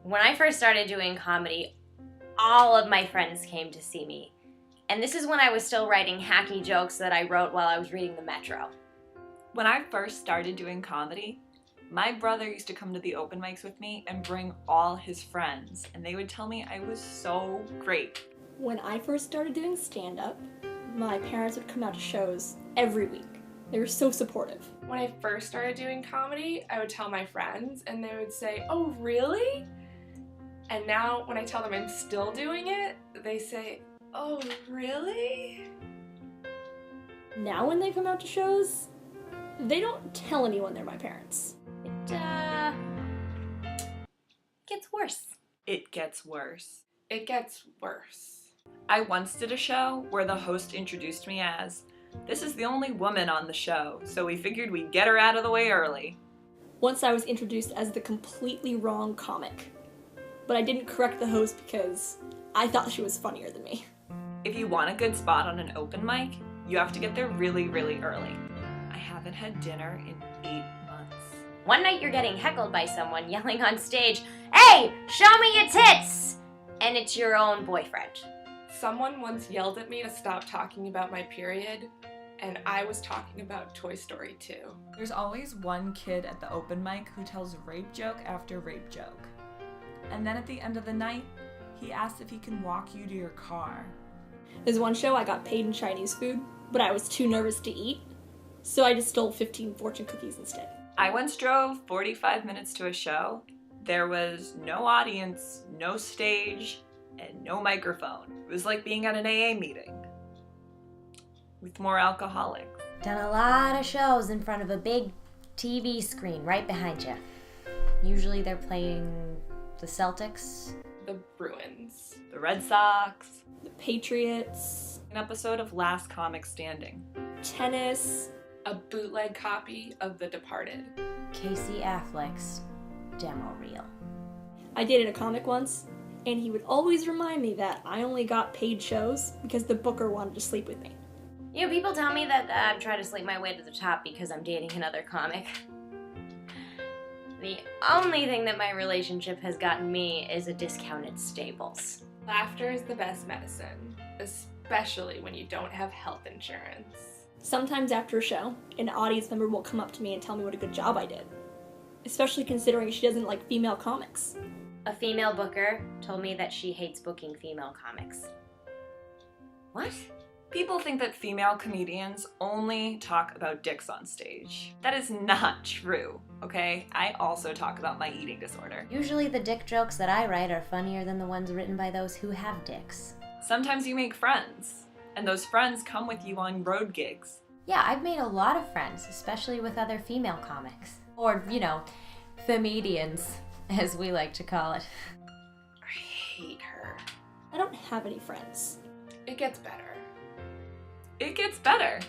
When I first started doing comedy, all of my friends came to see me. And this is when I was still writing hacky jokes that I wrote while I was reading the Metro. When I first started doing comedy, my brother used to come to the open mics with me and bring all his friends, and they would tell me I was so great. When I first started doing stand-up, my parents would come out to shows every week. They were so supportive. When I first started doing comedy, I would tell my friends and they would say, "Oh, really?" And now when I tell them I'm still doing it, they say, "Oh, really?" Now when they come out to shows, they don't tell anyone they're my parents. It gets worse. It gets worse. It gets worse. I once did a show where the host introduced me as, "This is the only woman on the show, so we figured we'd get her out of the way early." Once I was introduced as the completely wrong comic, but I didn't correct the host because I thought she was funnier than me. If you want a good spot on an open mic, you have to get there really, really early. I haven't had dinner in 8 months. One night you're getting heckled by someone yelling on stage, "Hey, show me your tits!" And it's your own boyfriend. Someone once yelled at me to stop talking about my period, and I was talking about Toy Story 2. There's always one kid at the open mic who tells rape joke after rape joke. And then at the end of the night, he asks if he can walk you to your car. There's one show I got paid in Chinese food, but I was too nervous to eat, so I just stole 15 fortune cookies instead. I once drove 45 minutes to a show. There was no audience, no stage, and no microphone. It was like being at an AA meeting with more alcoholics. Done a lot of shows in front of a big TV screen right behind you. Usually they're playing the Celtics, The Bruins. The Red Sox, The Patriots, an episode of Last Comic Standing. tennis. A bootleg copy of The Departed. Casey Affleck's demo reel. I dated a comic once, and he would always remind me that I only got paid shows because the booker wanted to sleep with me. You know, people tell me that I'm trying to sleep my way to the top because I'm dating another comic. The only thing that my relationship has gotten me is a discounted Staples. Laughter is the best medicine, especially when you don't have health insurance. Sometimes after a show, an audience member will come up to me and tell me what a good job I did, especially considering she doesn't like female comics. A female booker told me that she hates booking female comics. What? People think that female comedians only talk about dicks on stage. That is not true, okay? I also talk about my eating disorder. Usually the dick jokes that I write are funnier than the ones written by those who have dicks. Sometimes you make friends, and those friends come with you on road gigs. Yeah, I've made a lot of friends, especially with other female comics. Or, Femedians, as we like to call it. I hate her. I don't have any friends. It gets better. It gets better.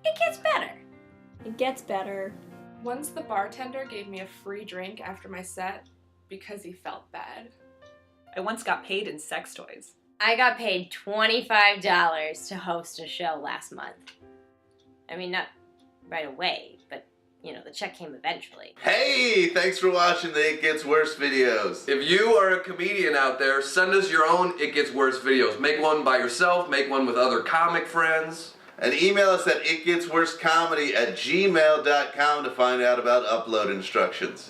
It gets better. It gets better. Once the bartender gave me a free drink after my set because he felt bad. I once got paid in sex toys. I got paid $25 to host a show last month. I mean, not right away, but, the check came eventually. Hey, thanks for watching the It Gets Worse videos. If you are a comedian out there, send us your own It Gets Worse videos. Make one by yourself, make one with other comic friends. And email us at itgetsworsecomedy@gmail.com to find out about upload instructions.